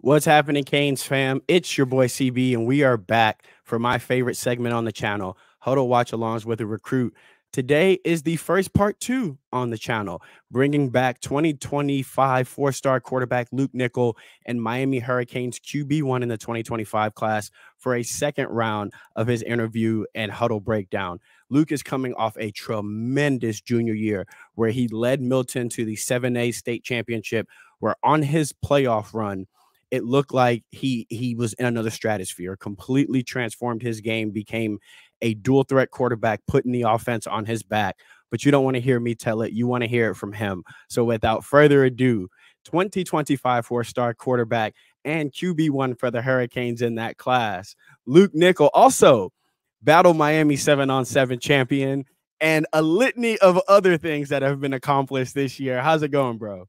What's happening, Canes fam? It's your boy CB, and we are back for my favorite segment on the channel, Huddle Watch Alongs with a Recruit. Today is the first part two on the channel, bringing back 2025 four-star quarterback Luke Nickel and Miami Hurricanes QB1 in the 2025 class for a second round of his interview and huddle breakdown. Luke is coming off a tremendous junior year where he led Milton to the 7A state championship, where on his playoff run, it looked like he was in another stratosphere, completely transformed his game, became a dual threat quarterback, putting the offense on his back. But you don't want to hear me tell it. You want to hear it from him. So without further ado, 2025 four-star quarterback and QB1 for the Hurricanes in that class, Luke Nickel, also Battle Miami 7-on-7 champion, and a litany of other things that have been accomplished this year. How's it going, bro?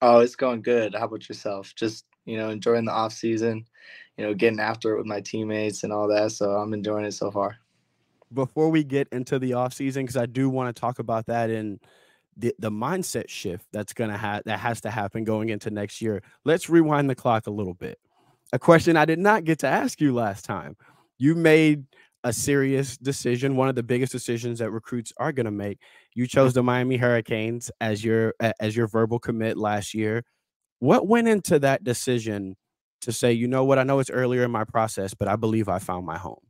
Oh, it's going good. How about yourself? Just, enjoying the off season, getting after it with my teammates and all that. So I'm enjoying it so far. Before we get into the offseason, because I do want to talk about that and the mindset shift that's gonna that has to happen going into next year. Let's rewind the clock a little bit. A question I did not get to ask you last time. You made a serious decision, one of the biggest decisions that recruits are gonna make. You chose the Miami Hurricanes as your verbal commit last year. What went into that decision to say, you know what, I know it's earlier in my process, but I believe I found my home?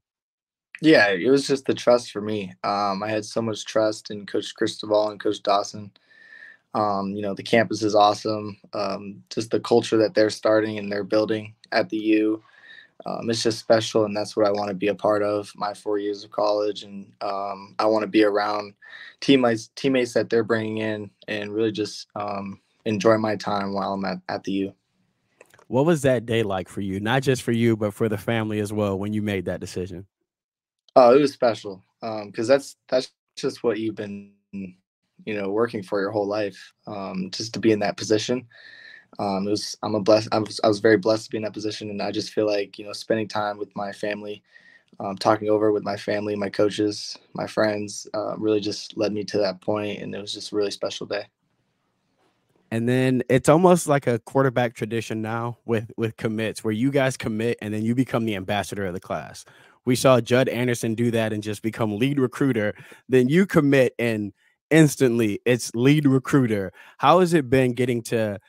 Yeah, it was just the trust for me. I had so much trust in Coach Cristobal and Coach Dawson. The campus is awesome. Just the culture that they're starting and they're building at the U. It's just special, and that's what I want to be a part of my 4 years of college. And I want to be around teammates that they're bringing in and really just enjoy my time while I'm at the U. What was that day like for you? Not just for you, but for the family as well when you made that decision? Oh, it was special because that's just what you've been working for your whole life. Just to be in that position. I was very blessed to be in that position, and I just feel like spending time with my family, talking over with my family, my coaches, my friends, really just led me to that point, and it was just a really special day. And then it's almost like a quarterback tradition now with commits, where you guys commit and then you become the ambassador of the class. We saw Judd Anderson do that and just become lead recruiter. Then you commit and instantly it's lead recruiter. How has it been getting to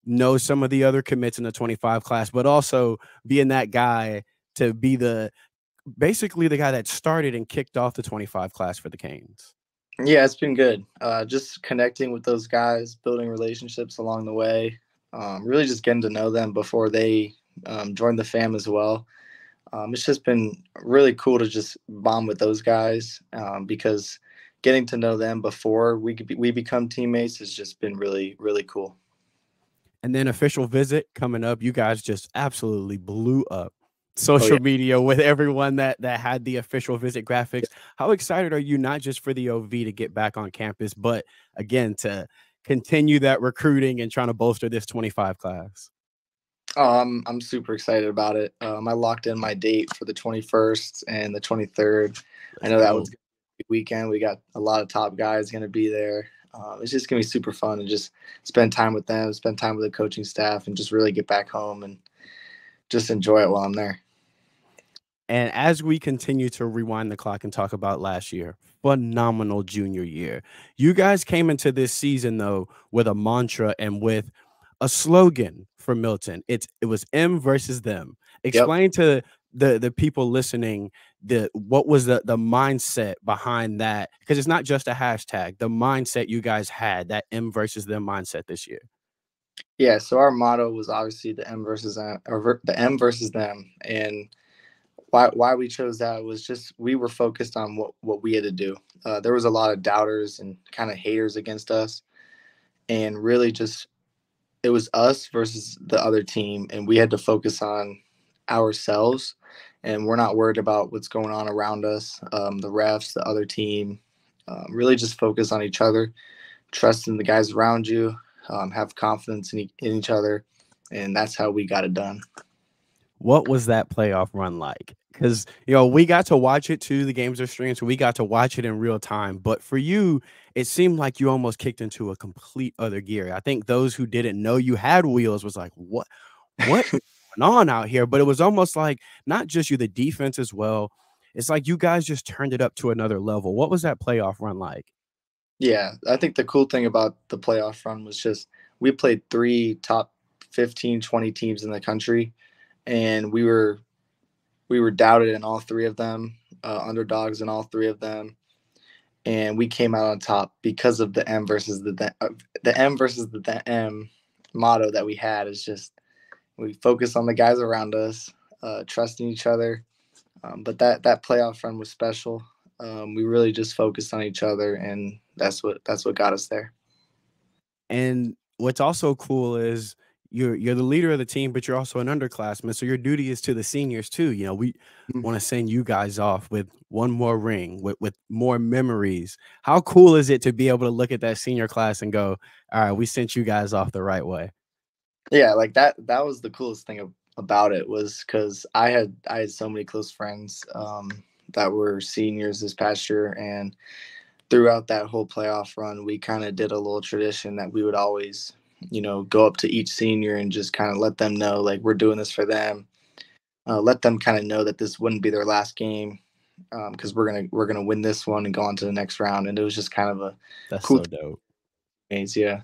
know some of the other commits in the 25 class, but also being that guy to be basically the guy that started and kicked off the 25 class for the Canes? Yeah, it's been good. Just connecting with those guys, building relationships along the way, really just getting to know them before they join the fam as well. It's just been really cool to just bond with those guys because getting to know them before we become teammates has just been really, really cool. And then official visit coming up. You guys just absolutely blew up Oh social yeah. media with everyone that had the official visit graphics. How excited are you, not just for the OV to get back on campus, but again to continue that recruiting and trying to bolster this 25 class? Oh, I'm super excited about it. I locked in my date for the 21st and the 23rd. I Let's know that was go. gonna be a weekend. We got a lot of top guys going to be there. It's just gonna be super fun and just spend time with them, spend time with the coaching staff, and just really get back home and just enjoy it while I'm there. And as we continue to rewind the clock and talk about last year, phenomenal junior year. You guys came into this season though with a mantra and with a slogan for Milton. It was M versus them. Yep. Explain to the people listening what was the mindset behind that, because it's not just a hashtag. The mindset you guys had, that M versus them mindset this year. Yeah. So our motto was obviously the M versus them, or the M versus them, and why we chose that was just we were focused on what we had to do. There was a lot of doubters and kind of haters against us, and really just it was us versus the other team, and we had to focus on ourselves. And we're not worried about what's going on around us, the refs, the other team. Really just focus on each other, trust in the guys around you, have confidence in each other, and that's how we got it done. What was that playoff run like? Because we got to watch it too. The games are streamed, so we got to watch it in real time. But for you, it seemed like you almost kicked into a complete other gear. I think those who didn't know you had wheels was like, what? going on out here, but it was almost like not just you, the defense as well. It's like you guys just turned it up to another level. What was that playoff run like? Yeah, I think the cool thing about the playoff run was just we played three top 15, 20 teams in the country, and we were doubted in all three of them, underdogs in all three of them, and we came out on top because of the M versus the M motto that we had. Is just we focus on the guys around us, trusting each other. But that playoff run was special. We really just focused on each other, and that's what got us there. And what's also cool is you're the leader of the team, but you're also an underclassman. So your duty is to the seniors too. You know, we Mhm. want to send you guys off with one more ring, with more memories. How cool is it to be able to look at that senior class and go, all right, we sent you guys off the right way? Yeah, like that was the coolest thing about it was because I had so many close friends that were seniors this past year, and throughout that whole playoff run, we kind of did a little tradition that we would always, go up to each senior and just kind of let them know like we're doing this for them. Let them kind of know that this wouldn't be their last game because we're gonna win this one and go on to the next round. And it was just kind of a That's cool so dope. thing. Yeah.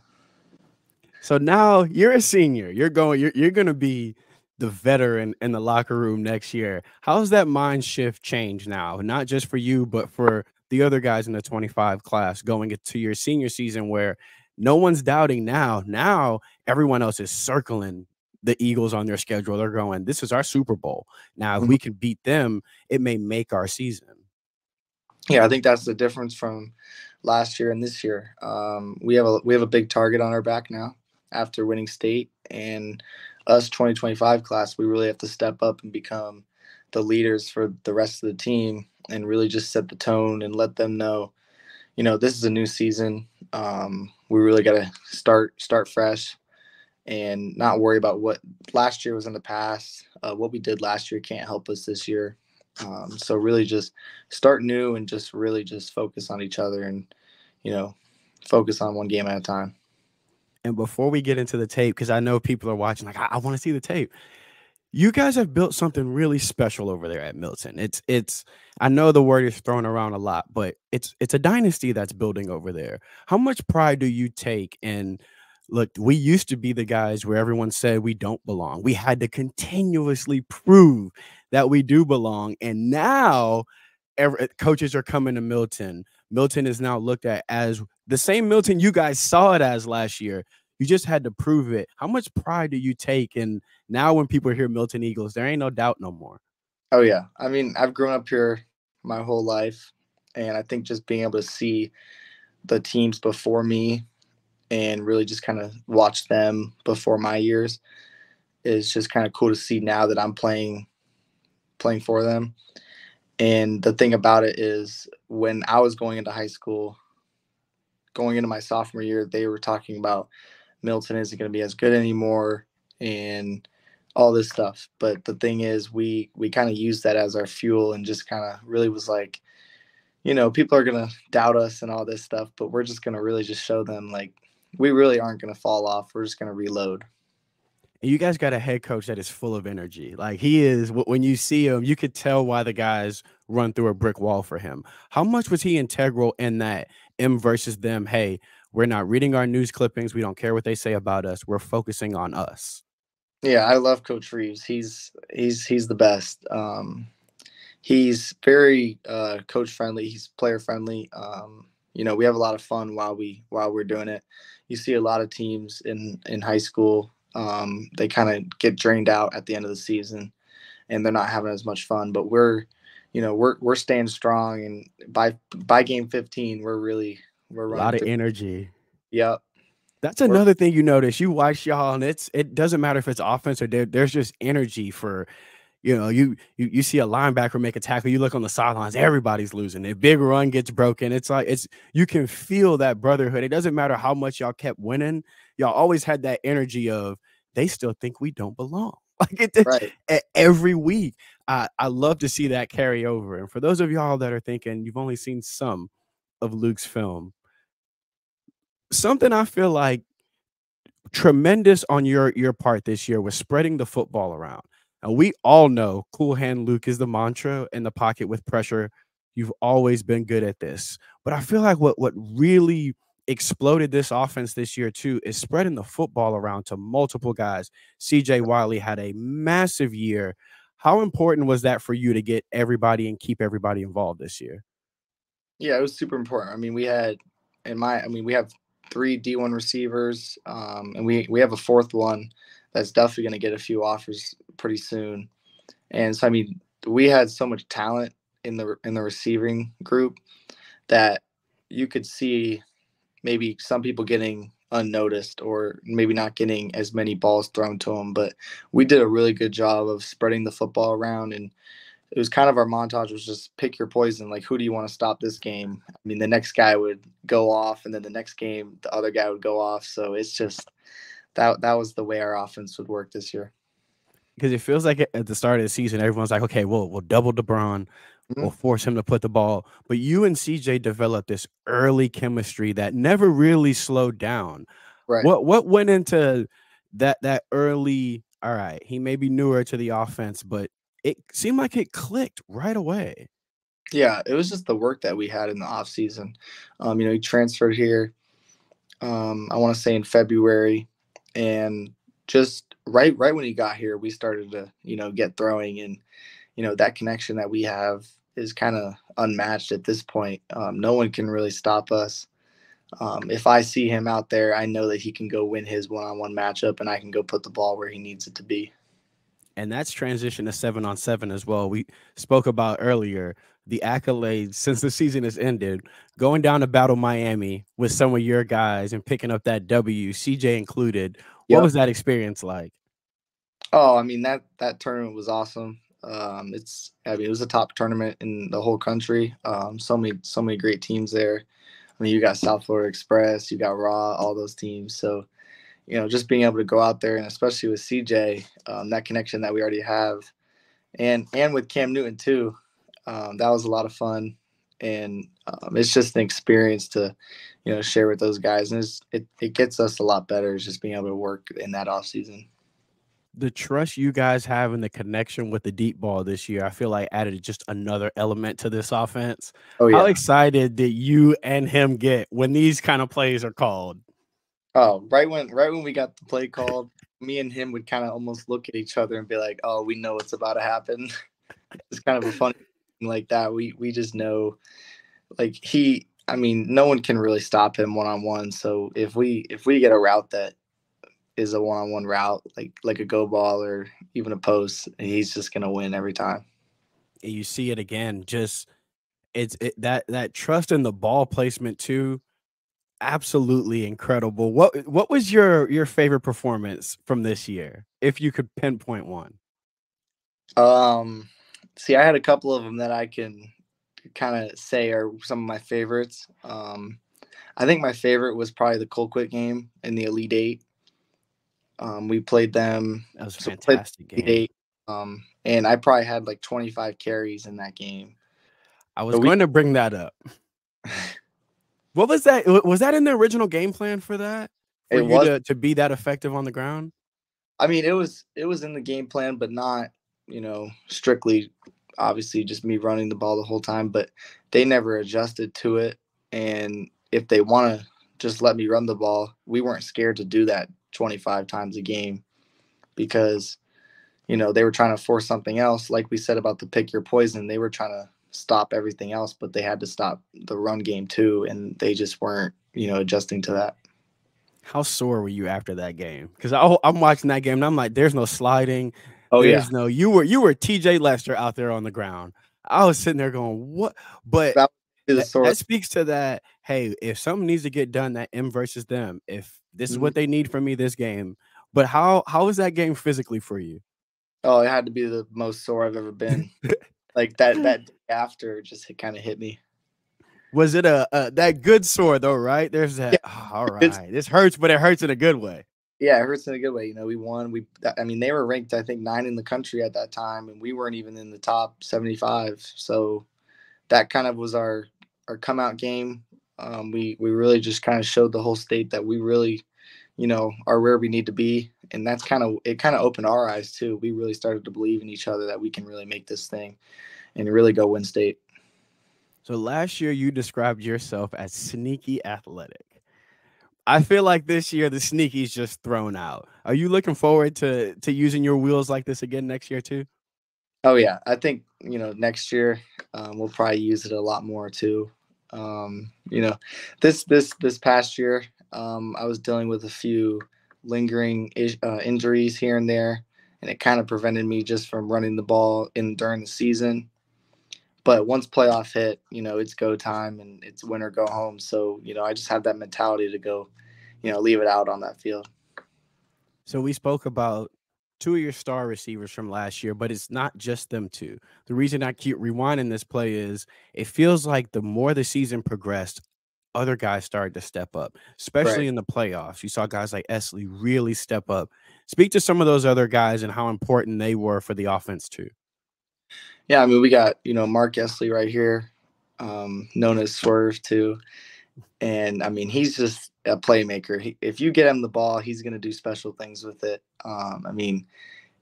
So now you're a senior. You're gonna be the veteran in the locker room next year. How's that mind shift change now? Not just for you, but for the other guys in the 25 class going into your senior season where no one's doubting now. Now everyone else is circling the Eagles on their schedule. They're going, this is our Super Bowl. Now, if Mhm. we can beat them, it may make our season. Yeah, I think that's the difference from last year and this year. We have a big target on our back now after winning state, and us 2025 class, we really have to step up and become the leaders for the rest of the team, and really just set the tone and let them know, this is a new season. We really got to start fresh and not worry about what last year was in the past. What we did last year can't help us this year. So really just start new and just really just focus on each other and, you know, focus on one game at a time. And before we get into the tape, because I know people are watching, like, I want to see the tape. You guys have built something really special over there at Milton. It's I know the word is thrown around a lot, but it's a dynasty that's building over there. How much pride do you take in look, we used to be the guys where everyone said we don't belong. We had to continuously prove that we do belong. And now coaches are coming to Milton. Milton is now looked at as the same Milton you guys saw it as last year. You just had to prove it. How much pride do you take in now when people hear Milton Eagles, there ain't no doubt no more? Oh yeah. I mean, I've grown up here my whole life, and I think just being able to see the teams before me and really just kind of watch them before my years is just kind of cool to see now that I'm playing for them. And the thing about it is when I was going into high school, going into my sophomore year, they were talking about Milton isn't going to be as good anymore and all this stuff. But the thing is, we kind of used that as our fuel and just kind of really was like, people are going to doubt us and all this stuff, but we're just going to really just show them like we really aren't going to fall off. We're just going to reload. And you guys got a head coach that is full of energy. Like he is, when you see him, you could tell why the guys run through a brick wall for him. How much was he integral in that M versus them? Hey, we're not reading our news clippings. We don't care what they say about us. We're focusing on us. Yeah, I love Coach Reeves. He's the best. He's very coach friendly. He's player friendly. We have a lot of fun while we're doing it. You see a lot of teams in high school. They kind of get drained out at the end of the season, and they're not having as much fun. But we're staying strong, and by game 15, we're A running lot of through. energy. Yep, That's we're another thing you notice. You watch y'all, and it doesn't matter if it's offense or there's just energy for you see a linebacker make a tackle, you look on the sidelines, everybody's losing. A big run gets broken. It's like you can feel that brotherhood. It doesn't matter how much y'all kept winning, y'all always had that energy of they still think we don't belong. Like right. every week. I love to see that carry over. And for those of y'all that are thinking you've only seen some of Luke's film, something I feel like tremendous on your part this year was spreading the football around. And we all know cool hand Luke is the mantra in the pocket with pressure. You've always been good at this. But I feel like what really exploded this offense this year too is spreading the football around to multiple guys. CJ Wiley had a massive year. How important was that for you to get everybody and keep everybody involved this year? Yeah, it was super important. I mean, we have three D1 receivers, and we have a fourth one that's definitely going to get a few offers pretty soon. And so, I mean, we had so much talent in the receiving group that you could see maybe some people getting unnoticed or maybe not getting as many balls thrown to them. But we did a really good job of spreading the football around, and it was kind of our montage was just pick your poison. Like, who do you want to stop this game? I mean, the next guy would go off, and then the next game, the other guy would go off. So it's just that was the way our offense would work this year. Because it feels like at the start of the season, everyone's like, okay, we'll double LeBron, we'll Mhm. force him to put the ball. But you and CJ developed this early chemistry that never really slowed down. Right. What went into that early? All right, he may be newer to the offense, but it seemed like it clicked right away. Yeah, it was just the work that we had in the off season. He transferred here. I want to say in February, and just right when he got here, we started to get throwing, and that connection that we have is kind of unmatched at this point. No one can really stop us. If I see him out there, I know that he can go win his one-on-one matchup, and I can go put the ball where he needs it to be. And that's transition to 7-on-7 as well. We spoke about earlier the accolades since the season has ended, going down to Battle Miami with some of your guys and picking up that W, CJ included. What Yep. was that experience like? Oh, I mean that tournament was awesome. It was a top tournament in the whole country. So many great teams there. I mean, you got South Florida Express, you got Raw, all those teams. So just being able to go out there, and especially with CJ, that connection that we already have, and with Cam Newton too, that was a lot of fun, and it's just an experience to share with those guys, and it gets us a lot better. Is just being able to work in that off season. The trust you guys have and the connection with the deep ball this year, I feel like added just another element to this offense. Oh How yeah. excited did you and him get when these kind of plays are called? Oh, right when we got the play called, me and him would kind of almost look at each other and be like, "Oh, we know what's about to happen." It's kind of a funny thing like that. We just know, like I mean, no one can really stop him one on one. So if we get a route that is a one on one route, like a go ball or even a post, he's just gonna win every time. And you see it again, just that trust in the ball placement too. Absolutely incredible. What was your favorite performance from this year, if you could pinpoint one? Um, See, I had a couple of them that I can kind of say are some of my favorites. I think my favorite was probably the Colquitt game in the Elite Eight. We played them, That was a so we played fantastic the Elite game. Eight, and I probably had like 25 carries in that game. I was But we, going to bring that up. What was that? Was that in the original game plan for that? For it you was. to be that effective on the ground? I mean, it was in the game plan, but not strictly. Obviously, just me running the ball the whole time. But they never adjusted to it, and if they want to just let me run the ball, we weren't scared to do that 25 times a game because they were trying to force something else. Like we said about the pick your poison, they were trying to stop everything else, but they had to stop the run game too, and they just weren't adjusting to that. How sore were you after that game? Because I'm watching that game and I'm like, there's no sliding, Oh yeah, there's no. You were TJ Lester out there on the ground. I was sitting there going, what? But that was the that source. speaks to that. Hey, if something needs to get done, that M versus them. If this is Mhm. what they need from me this game. But how was that game physically for you? Oh, it had to be the most sore I've ever been. Like that day after, just kind of hit me. Was it a that good sore though, right? There's Yeah, that, "Oh, all it's right, this hurts, but it hurts in a good way." yeah, it hurts in a good way. We won. I mean, they were ranked I think 9 in the country at that time, and we weren't even in the top 75. So that kind of was our come out game. We really just kind of showed the whole state that we really are where we need to be. And that's kind of opened our eyes too. We really started to believe in each other that we can really make this thing and really go win state. So last year you described yourself as sneaky athletic. I feel like this year the sneaky's just thrown out. Are you looking forward to using your wheels like this again next year too? Oh yeah, I think next year we'll probably use it a lot more too. You know, this past year I was dealing with a few lingering injuries here and there, and it kind of prevented me just from running the ball in during the season. But once playoff hit, it's go time and it's win or go home. So I just have that mentality to go, leave it out on that field. So we spoke about two of your star receivers from last year, but it's not just them two. The reason I keep rewinding this play is it feels like the more the season progressed, other guys started to step up, especially Right. in the playoffs. You saw guys like Esley really step up. Speak to some of those other guys and how important they were for the offense too. Yeah, I mean, we got Mark Esley right here, known as Swerve too, and I mean he's just a playmaker. If you get him the ball, he's gonna do special things with it. I mean,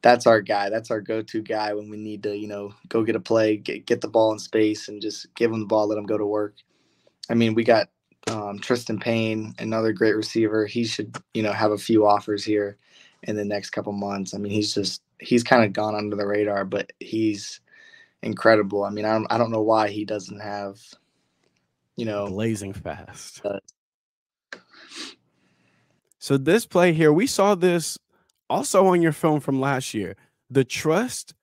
that's our guy. That's our go-to guy when we need to go get a play, get the ball in space, and just give him the ball, let him go to work. I mean, we got Tristan Payne, another great receiver. He should have a few offers here in the next couple months. I mean, he's kind of gone under the radar, but he's incredible. I mean, I don't know why he doesn't have, you know, Blazing fast. uh, So this play here, we saw this also on your film from last year. The trust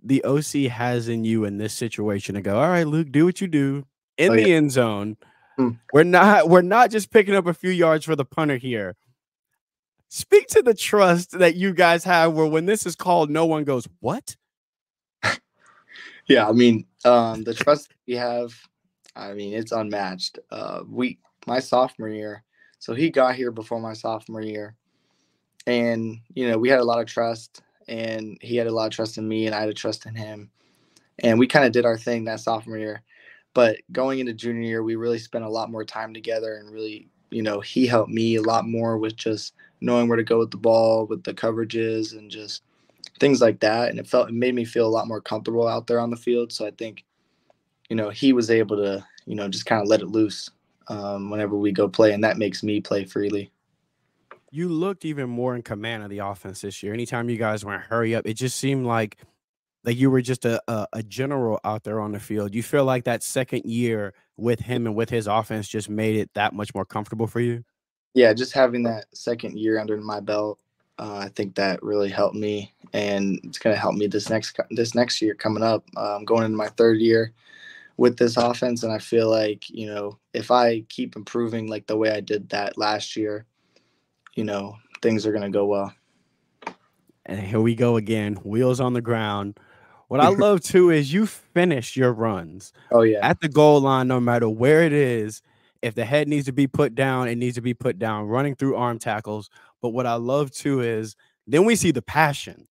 the OC has in you in this situation to go, all right, Luke, do what you do oh in yeah, the end zone. Hmm. We're not just picking up a few yards for the punter here. Speak to the trust that you guys have where when this is called, no one goes, what? yeah. I mean, the trust we have, I mean, it's unmatched. My sophomore year, so he got here before my sophomore year, and we had a lot of trust, and he had a lot of trust in me, and I had a trust in him, and we kind of did our thing that sophomore year. But going into junior year, we really spent a lot more time together, and really, he helped me a lot more with just knowing where to go with the ball, with the coverages, and just things like that. And it made me feel a lot more comfortable out there on the field. So I think, he was able to, just kind of let it loose whenever we go play, and that makes me play freely. You looked even more in command of the offense this year. Anytime you guys went hurry up, it just seemed like you were just a general out there on the field. You feel like that second year with him and with his offense just made it that much more comfortable for you? Yeah, just having that second year under my belt, I think that really helped me, and it's going to help me this next year coming up. Going into my third year with this offense, and I feel like if I keep improving like the way I did that last year, things are going to go well. And here we go again, wheels on the ground. What I love too is you finish your runs Oh yeah, at the goal line, no matter where it is. If the head needs to be put down, it needs to be put down, running through arm tackles. But what I love too is then we see the passion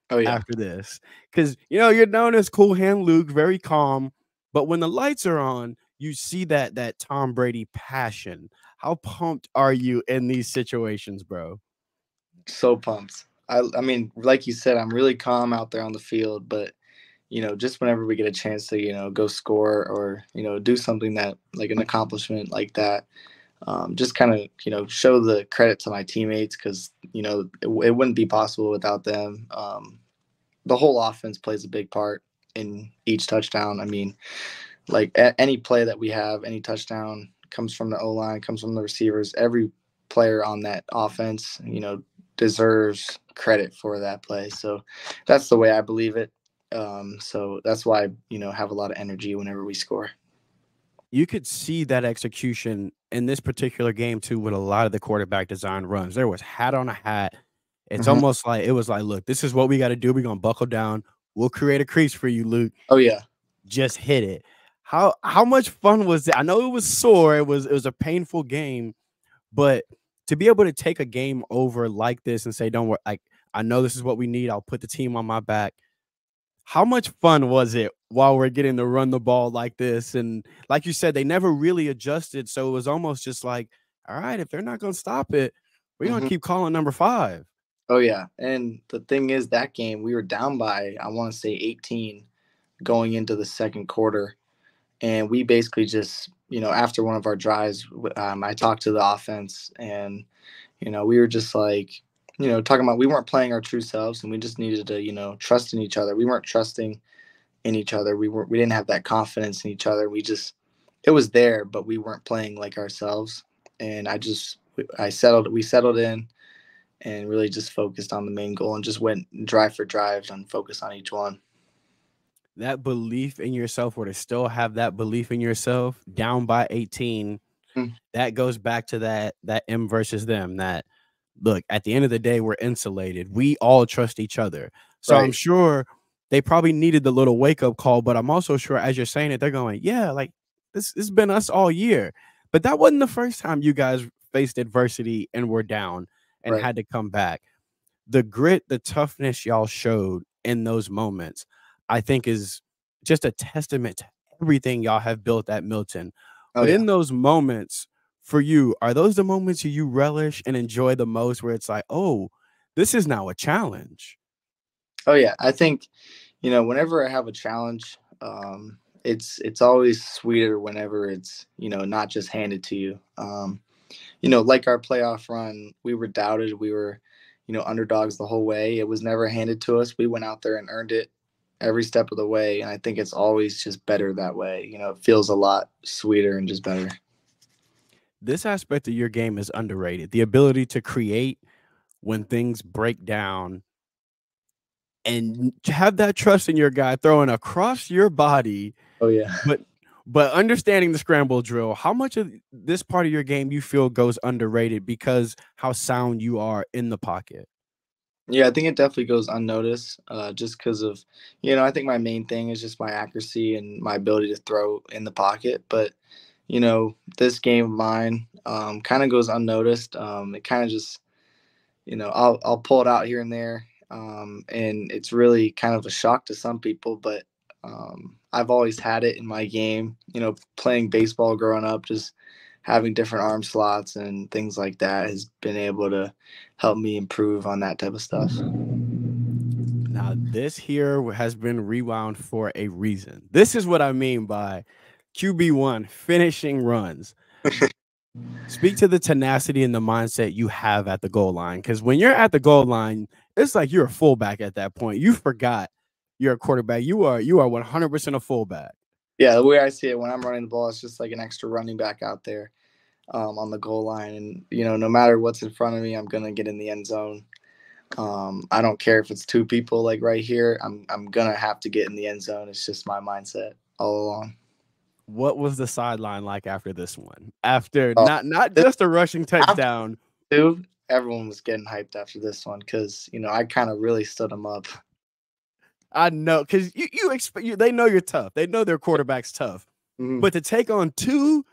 oh yeah. after this. Because you're known as Cool Hand Luke, very calm. But when the lights are on, you see that Tom Brady passion. How pumped are you in these situations, bro? So pumped. I mean, like you said, I'm really calm out there on the field, but just whenever we get a chance to go score or do something that like an accomplishment like that, just kind of show the credit to my teammates because it wouldn't be possible without them. The whole offense plays a big part in each touchdown. I mean, like any play that we have, any touchdown comes from the O line, comes from the receivers. Every player on that offense, deserves credit for that play. So that's the way I believe it. So that's why have a lot of energy whenever we score. You could see that execution in this particular game too with a lot of the quarterback design runs. There was hat on a hat. It's Hmm. almost like it was like, look, this is what we got to do. We're gonna buckle down. We'll create a crease for you, Luke. Oh yeah. Just hit it. How much fun was it? I know it was sore. It was a painful game, but to be able to take a game over like this and say, don't worry, like I know this is what we need. I'll put the team on my back. How much fun was it while we're getting to run the ball like this? And like you said, they never really adjusted. So it was almost just like, all right, if they're not going to stop it, We're gonna Hmm. keep calling number 5. Oh yeah, and the thing is, that game we were down by, I want to say 18 going into the second quarter, and we basically just, after one of our drives, I talked to the offense, and we were just like, talking about we weren't playing our true selves, and we just needed to, trust in each other. We weren't trusting in each other. We didn't have that confidence in each other. It was there, but we weren't playing like ourselves. And we settled in and really just focused on the main goal and just went drive for drive and focused on each one. That belief in yourself, or to still have that belief in yourself down by 18, Mm. that goes back to that M versus them. That look, at the end of the day, we're insulated. We all trust each other. So I'm Right, sure they probably needed the little wake up call, but I'm also sure as you're saying it, they're going, yeah, like this has been us all year. But that wasn't the first time you guys faced adversity and were down and right. had to come back. The grit, the toughness y'all showed in those moments, I think is just a testament to everything y'all have built at Milton. Oh But yeah. in those moments, for you, are those the moments you relish and enjoy the most where it's like, oh, this is now a challenge? Oh yeah. I think, whenever I have a challenge, it's always sweeter whenever it's, not just handed to you. Like our playoff run, we were doubted. We were, underdogs the whole way. It was never handed to us. We went out there and earned it every step of the way. And I think it's always just better that way. It feels a lot sweeter and just better. This aspect of your game is underrated. The ability to create when things break down and to have that trust in your guy throwing across your body. Oh yeah. But understanding the scramble drill, how much of this part of your game you feel goes underrated because how sound you are in the pocket? Yeah, I think it definitely goes unnoticed, just because of, I think my main thing is just my accuracy and my ability to throw in the pocket. But, this game of mine kind of goes unnoticed. It kind of just, I'll pull it out here and there, and it's really kind of a shock to some people. But I've always had it in my game. Playing baseball growing up, just having different arm slots and things like that has been able to help me improve on that type of stuff. Now, this here has been rewound for a reason. This is what I mean by QB1 finishing runs. Speak to the tenacity and the mindset you have at the goal line. Because when you're at the goal line, it's like you're a fullback at that point. You forgot you're a quarterback. You are 100% a fullback. Yeah, the way I see it, when I'm running the ball, it's just like an extra running back out there on the goal line, and no matter what's in front of me, I'm gonna get in the end zone. I don't care if it's two people like right here. I'm gonna have to get in the end zone. It's just my mindset all along. What was the sideline like after this one? After Uh, not this, just a rushing after touchdown. two, everyone was getting hyped after this one because I kind of really stood them up. I know, because you expect they know you're tough. They know their quarterback's tough. Mhm. But to take on 2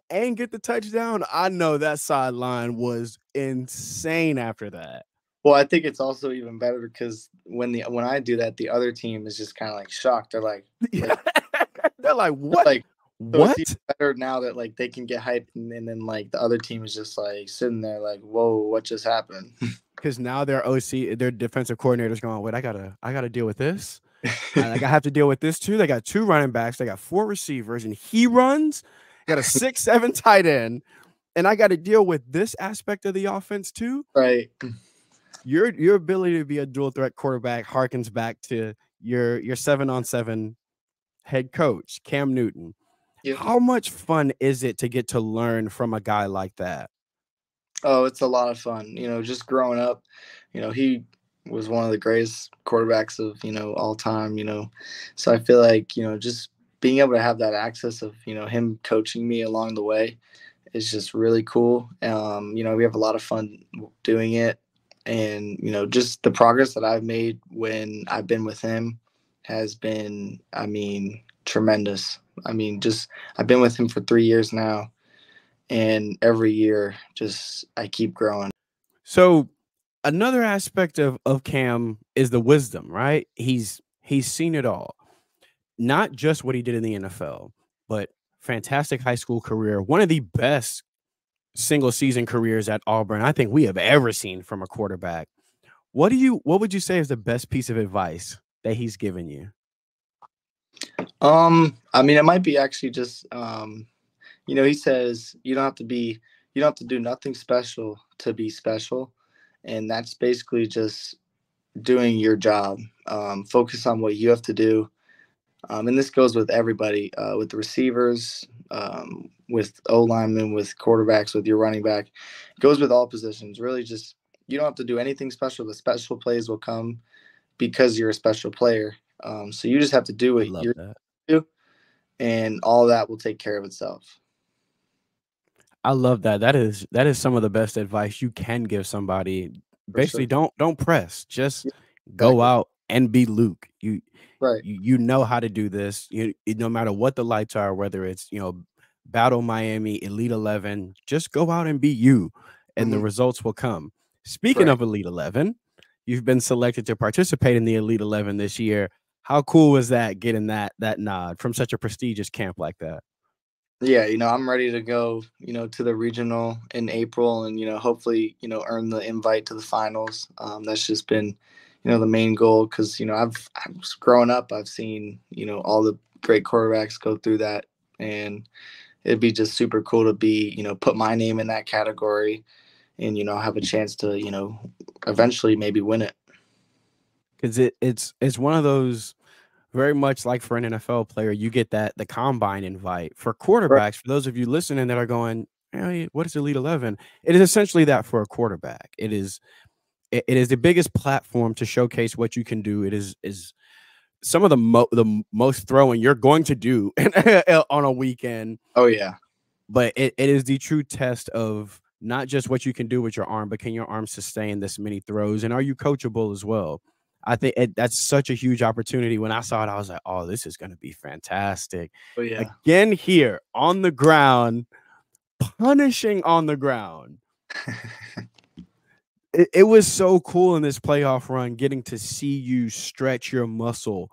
and get the touchdown, I know that sideline was insane after that. Well, I think it's also even better because when I do that, the other team is just kind of like shocked. They're like They're like, "What? like so it's even What?" better now that like they can get hyped, and then like the other team is just like sitting there like, whoa, what just happened? Because now their OC, their defensive coordinator's going, "Wait, I gotta deal with this. I have to deal with this too." They got 2 running backs, they got 4 receivers, and he runs. Got a 6'7" tight end, and I gotta deal with this aspect of the offense too. Right. Your ability to be a dual threat quarterback harkens back to your 7-on-7 head coach, Cam Newton. Yep. How much fun is it to get to learn from a guy like that? Oh, it's a lot of fun. Just growing up, he was one of the greatest quarterbacks of, all time, So I feel like, just being able to have that access of, him coaching me along the way is just really cool. We have a lot of fun doing it. And, just the progress that I've made when I've been with him has been, I mean, tremendous. I mean, just I've been with him for 3 years now, and every year just I keep growing. So another aspect of Cam is the wisdom, right? He's seen it all. Not just what he did in the NFL, but fantastic high school career, one of the best single season careers at Auburn I think we have ever seen from a quarterback. What would you say is the best piece of advice that he's given you? I mean, it might be actually just, he says you don't have to do nothing special to be special, and that's basically just doing your job. Focus on what you have to do, and this goes with everybody, with the receivers, with O linemen, with quarterbacks, with your running back. It goes with all positions. Really, just you don't have to do anything special. The special plays will come because you're a special player. So you just have to do I what love you're that. do, and all that will take care of itself. I love that. That is some of the best advice you can give somebody. For Basically, sure. don't press. Just Yeah, go exactly. out and be Luke. Right. You know how to do this. No matter what the lights are, whether it's Battle Miami, Elite 11, just go out and be you, and the Hmm. results will come. Speaking Right. of Elite 11, you've been selected to participate in the Elite 11 this year. How cool was that getting that nod from such a prestigious camp like that? Yeah, I'm ready to go, to the regional in April and, hopefully, earn the invite to the finals. That's just been, the main goal because, I've growing up, I've seen, all the great quarterbacks go through that. And it'd be just super cool to be, put my name in that category and, have a chance to, eventually maybe win it. Because it's one of those very much like for an NFL player, you get that the combine invite. For Right. quarterbacks, for those of you listening that are going, "Hey, what is Elite 11?" It is essentially that for a quarterback. It is the biggest platform to showcase what you can do. It is some of most throwing you're going to do on a weekend, Oh, yeah. but it is the true test of not just what you can do with your arm, but can your arm sustain this many throws, and are you coachable as well? I think that's such a huge opportunity. When I saw it, I was like, "Oh, this is going to be fantastic." Oh, yeah. Again, here on the ground, punishing on the ground. It was so cool in this playoff run getting to see you stretch your muscle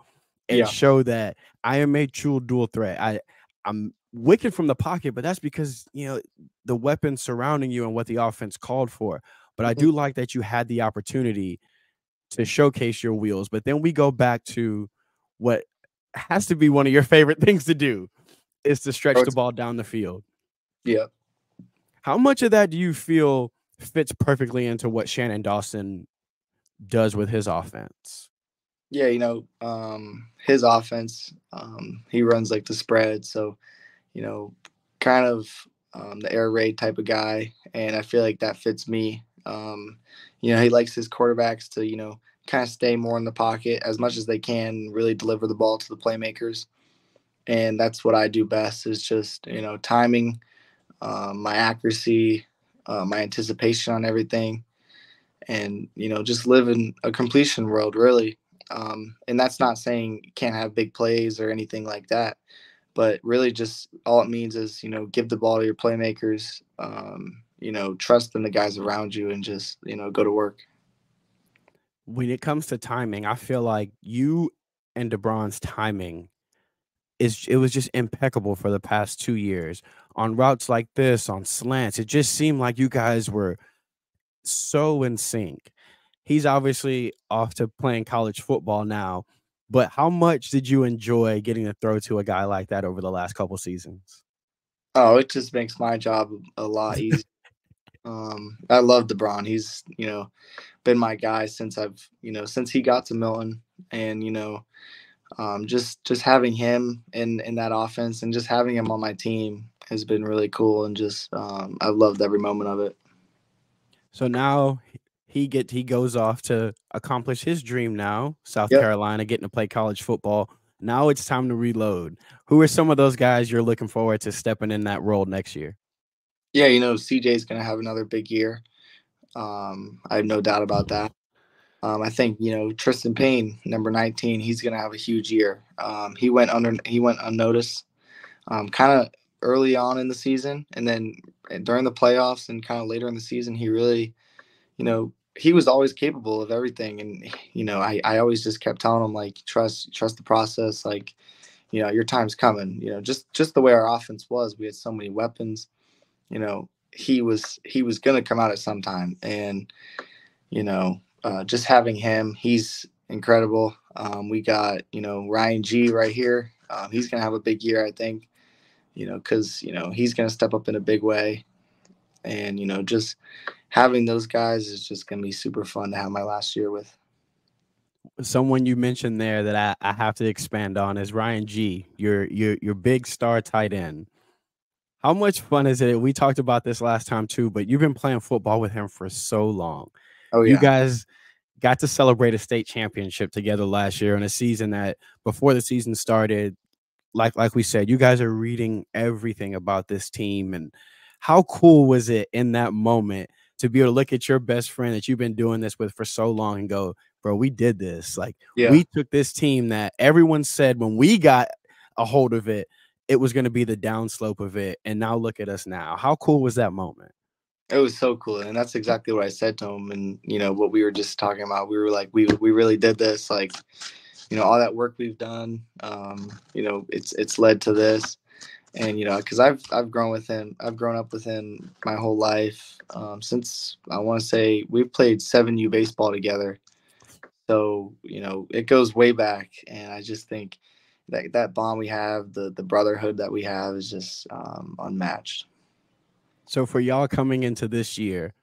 and Yeah. show that I am a true dual threat. I'm wicked from the pocket, but that's because the weapons surrounding you and what the offense called for. But I Mhm. do like that you had the opportunity to showcase your wheels. But then we go back to what has to be one of your favorite things to do is to stretch Oh, the ball down the field. yeah. How much of that do you feel fits perfectly into what Shannon Dawson does with his offense? Yeah, his offense, he runs like the spread. So, you know, kind of the air raid type of guy. And I feel like that fits me. He likes his quarterbacks to, kind of stay more in the pocket as much as they can, really deliver the ball to the playmakers. And that's what I do best is just, timing, my accuracy, my anticipation on everything and just live in a completion world really. And that's not saying you can't have big plays or anything like that, but really just all it means is give the ball to your playmakers, trust in the guys around you and just go to work. When it comes to timing, I feel like you and DeBron's timing it was just impeccable for the past 2 years. On routes like this, on slants, it just seemed like you guys were so in sync. He's obviously off to playing college football now, but how much did you enjoy getting to throw to a guy like that over the last couple seasons? Oh, it just makes my job a lot easier. I love DeBron. He's been my guy since since he got to Milton, and just having him in that offense and just having him on my team has been really cool, and just I've loved every moment of it. So now he goes off to accomplish his dream now, South Yep. Carolina, getting to play college football. Now it's time to reload. Who are some of those guys you're looking forward to stepping in that role next year? Yeah, CJ's gonna have another big year. I have no doubt about that. I think Tristan Payne, number 19, he's gonna have a huge year. He went unnoticed, kind of early on in the season, and then during the playoffs and kind of later in the season, he really, he was always capable of everything. And I always just kept telling him like trust the process, like your time's coming. Just the way our offense was, we had so many weapons. he was going to come out at some time. And just having him, he's incredible. We got Ryan G right here. He's going to have a big year, I think. Because he's going to step up in a big way. And just having those guys is just going to be super fun to have my last year with. Someone you mentioned there that I have to expand on is Ryan G, your big star tight end. How much fun is it? We talked about this last time too, but you've been playing football with him for so long. Oh You yeah. guys got to celebrate a state championship together last year in a season that before the season started, like we said, you guys are reading everything about this team. And how cool was it in that moment to be able to look at your best friend that you've been doing this with for so long and go, bro, we did this. Like Yeah. we took this team that everyone said when we got a hold of it, it was going to be the downslope of it. And now look at us now. How cool was that moment? It was so cool, and that's exactly what I said to him. And what we were just talking about. We were like, we really did this. Like, all that work we've done. It's led to this. And because I've grown with him. I've grown up with him my whole life. Since I want to say we've played 7U baseball together. So it goes way back, and I just think that bond we have, the brotherhood that we have, is just unmatched. So for y'all coming into this year,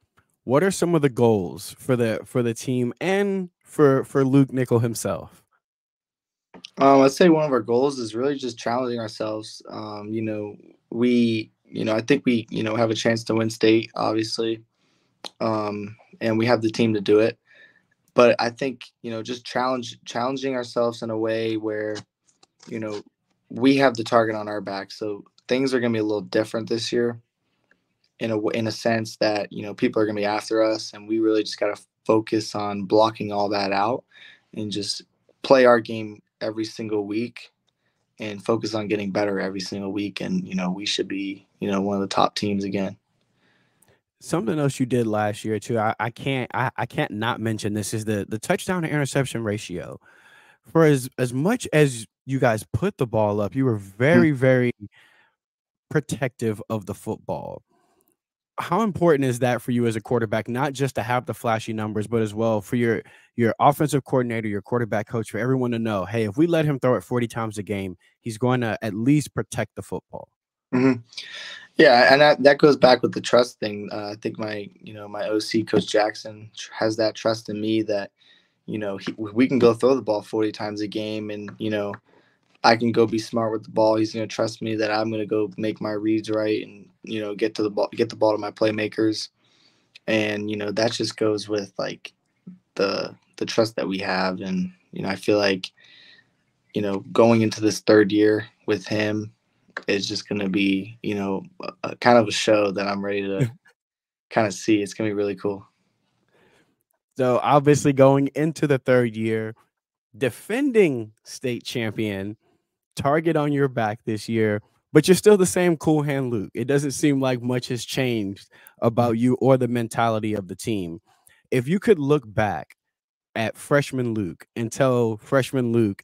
what are some of the goals for the team and for Luke Nickel himself? I'd say one of our goals is really just challenging ourselves. I think we, have a chance to win state, obviously, and we have the team to do it. But I think, just challenging ourselves in a way where, you know, we have the target on our back. So things are going to be a little different this year in a sense that, people are going to be after us, and we really just got to focus on blocking all that out and just play our game every single week and focus on getting better every single week. And, we should be, one of the top teams again. Something else you did last year too. I can't not mention this is the touchdown to interception ratio. For as much as you guys put the ball up, you were Mhm. very protective of the football. How important is that for you as a quarterback, not just to have the flashy numbers, but as well for your offensive coordinator, your quarterback coach, for everyone to know, hey, if we let him throw it 40 times a game, he's going to at least protect the football. Mhm. Yeah, and that goes back with the trust thing. I think my OC Coach Jackson has that trust in me that we can go throw the ball 40 times a game, and I can go be smart with the ball. He's going to trust me that I'm going to go make my reads right and get the ball to my playmakers, and that just goes with like the trust that we have. And I feel like going into this third year with him is just going to be a kind of a show that I'm ready to kind of see. It's going to be really cool. So obviously going into the third year, defending state champion, target on your back this year, but you're still the same cool hand Luke. It doesn't seem like much has changed about you or the mentality of the team. If you could look back at freshman Luke and tell freshman Luke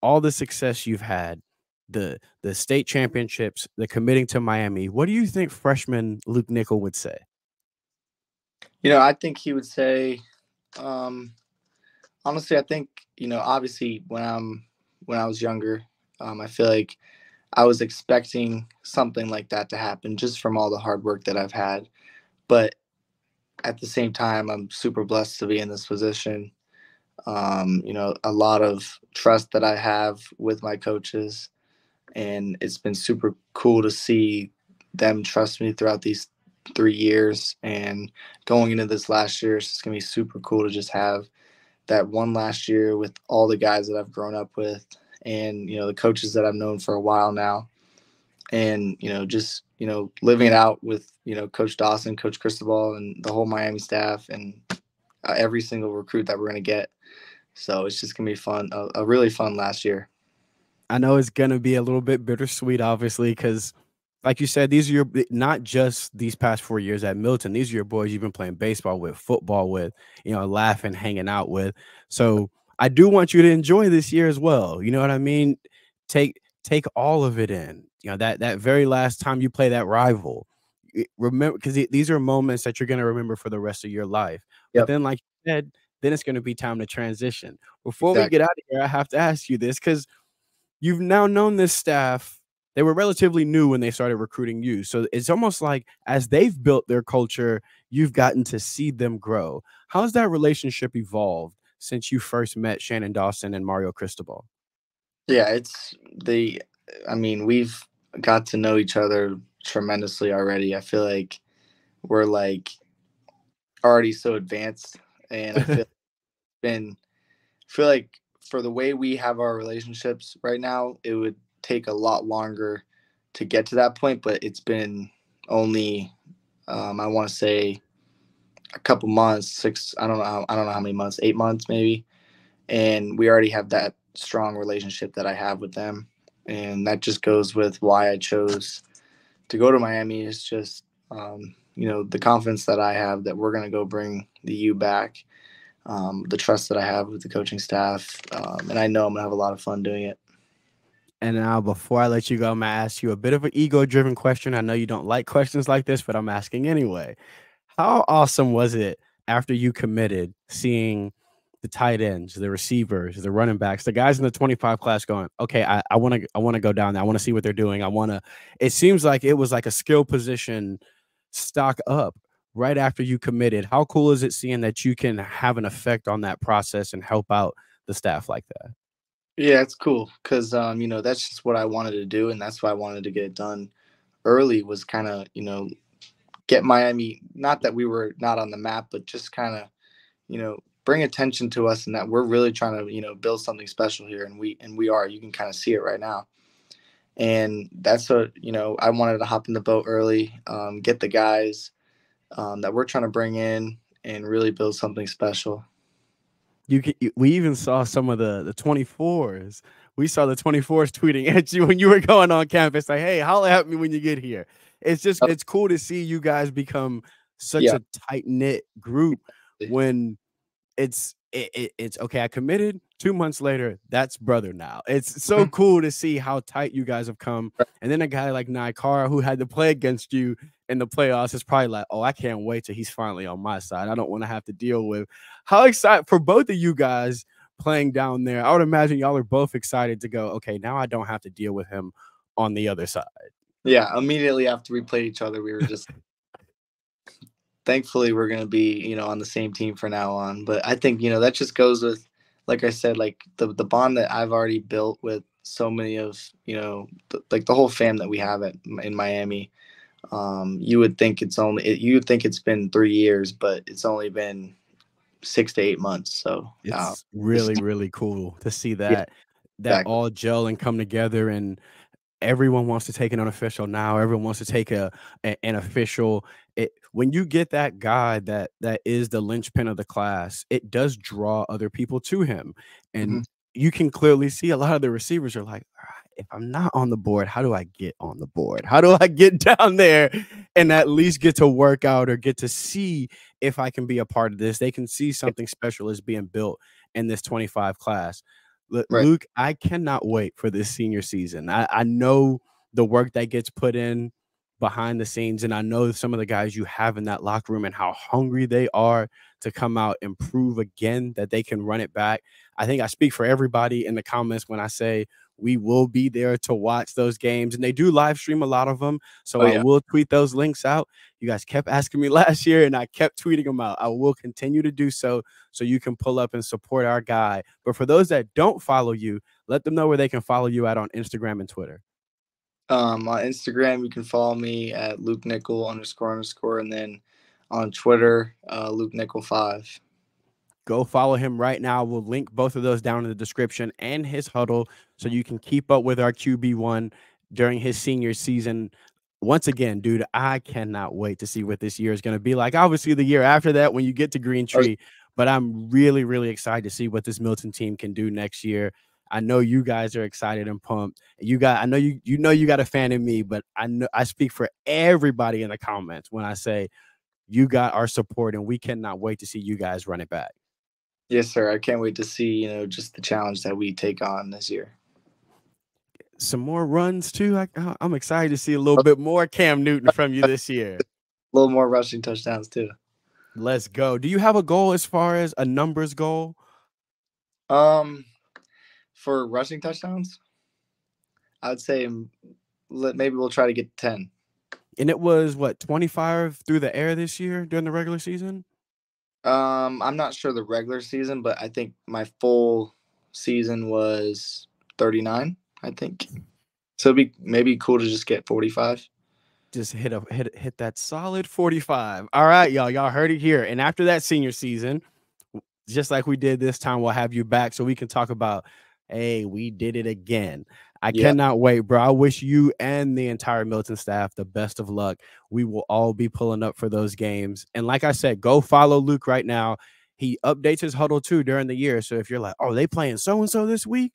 all the success you've had, the state championships, the committing to Miami, what do you think freshman Luke Nickel would say? I think he would say, um, honestly, I think obviously when I was younger, I feel like I was expecting something like that to happen just from all the hard work that I've had. But at the same time, I'm super blessed to be in this position. A lot of trust that I have with my coaches, and it's been super cool to see them trust me throughout these 3 years. And going into this last year, it's just gonna be super cool to just have that one last year with all the guys that I've grown up with, and the coaches that I've known for a while now, and just living it out with Coach Dawson, Coach Cristobal, and the whole Miami staff, and every single recruit that we're gonna get. So it's just gonna be fun, a really fun last year. I know it's gonna be a little bit bittersweet, obviously, because like you said, these are your not just these past 4 years at Milton. These are your boys you've been playing baseball with, football with, laughing, hanging out with. So I do want you to enjoy this year as well. You know what I mean? Take all of it in. That very last time you play that rival, remember, because these are moments that you're gonna remember for the rest of your life. But Yep. then, like you said, then it's gonna be time to transition. Before we Exactly. get out of here, I have to ask you this because you've now known this staff. They were relatively new when they started recruiting you. So it's almost like as they've built their culture, you've gotten to see them grow. How's that relationship evolved since you first met Shannon Dawson and Mario Cristobal? Yeah, it's the. I mean, we've got to know each other tremendously already. I feel like we're like already so advanced, and I feel like for the way we have our relationships right now, it would take a lot longer to get to that point. But it's been only, I want to say, a couple months, six. I don't know how many months, 8 months maybe, and we already have that strong relationship that I have with them, and that just goes with why I chose to go to Miami. Is just the confidence that I have that we're gonna go bring the U back, the trust that I have with the coaching staff, and I know I'm gonna have a lot of fun doing it. And now, before I let you go, I'm gonna ask you a bit of an ego-driven question. I know you don't like questions like this, but I'm asking anyway. How awesome was it after you committed, seeing the tight ends, the receivers, the running backs, the guys in the 25 class going, okay, I wanna go down there. I wanna see what they're doing. It seems like it was like a skill position stock up right after you committed. How cool is it seeing that you can have an effect on that process and help out the staff like that? Yeah, it's cool because that's just what I wanted to do, and that's why I wanted to get it done early. Was kind of get Miami. Not that we were not on the map, but just kind of bring attention to us, and that we're really trying to build something special here, and we are. You can kind of see it right now, and that's what I wanted to hop in the boat early, get the guys that we're trying to bring in, and really build something special. We even saw some of the 24s. We saw the 24s tweeting at you when you were going on campus, like, "Hey, holla at me when you get here." Oh, It's cool to see you guys become such yeah, a tight-knit group when it's okay, I committed. 2 months later, that's brother now. It's so mhm, cool to see how tight you guys have come, and then a guy like Naikara who had to play against you in the playoffs is probably like, "Oh, I can't wait till he's finally on my side. I don't wanna have to deal with." How excited for both of you guys playing down there? I would imagine y'all are both excited to go, "Okay, now I don't have to deal with him on the other side." yeah. Immediately after we played each other, we were just thankfully we're going to be on the same team for now on. But I think that just goes with, like I said, like the bond that I've already built with so many of like the whole fam that we have in Miami. You would think you would think it's been 3 years, but it's only been 6 to 8 months. So It's this really, really cool to see yeah, that exactly. all gel and come together, and everyone wants to take an unofficial now. Everyone wants to take an official. When you get that guy that is the linchpin of the class, it does draw other people to him, and Mhm. you can clearly see a lot of the receivers are like, "All right, if I'm not on the board, how do I get on the board? How do I get down there and at least get to work out or get to see if I can be a part of this?" They can see something special is being built in this 25 class. Right. Luke, I cannot wait for this senior season. I know the work that gets put in behind the scenes, and I know some of the guys you have in that locker room and how hungry they are to come out and prove again that they can run it back. I think I speak for everybody in the comments when I say we will be there to watch those games, and they do live stream a lot of them. So Oh I yeah. will tweet those links out. You guys kept asking me last year, and I kept tweeting them out. I will continue to do so you can pull up and support our guy. But for those that don't follow you, let them know where they can follow you at on Instagram and Twitter. On Instagram, you can follow me at Luke Nickel __, and then on Twitter, Luke Nickel 5. Go follow him right now. We'll link both of those down in the description and his huddle so you can keep up with our QB1 during his senior season. Once again, dude, I cannot wait to see what this year is going to be like. Obviously, the year after that when you get to Green Oh, Tree, but I'm really, really excited to see what this Milton team can do next year. I know you guys are excited and pumped. I know you got a fan in me, but I know I speak for everybody in the comments when I say you got our support and we cannot wait to see you guys run it back. yes, sir. I can't wait to see just the challenge that we take on this year. some more runs too. I'm excited to see a little bit more Cam Newton from you this year. A little more rushing touchdowns too. Let's go. Do you have a goal as far as a numbers goal? For rushing touchdowns, I'd say maybe we'll try to get 10. And it was what, 25 through the air this year during the regular season? I'm not sure the regular season, but I think my full season was 39, I think. So it'd be maybe cool to just get 45. Just hit that solid 45. All right, y'all. Y'all heard it here. And after that senior season, just like we did this time, we'll have you back so we can talk about, hey, we did it again. I cannot wait, bro. I wish you and the entire Milton staff the best of luck. We will all be pulling up for those games. And like I said, go follow Luke right now. He updates his huddle too during the year. So if you're like, oh, they playing so-and-so this week,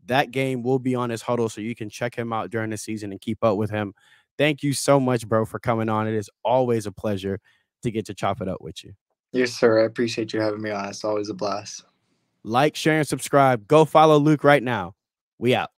that game will be on his huddle so you can check him out during the season and keep up with him. Thank you so much, bro, for coming on. It is always a pleasure to get to chop it up with you. Yes, sir. I appreciate you having me on. It's always a blast. Like, share, and subscribe. Go follow Luke right now. We out.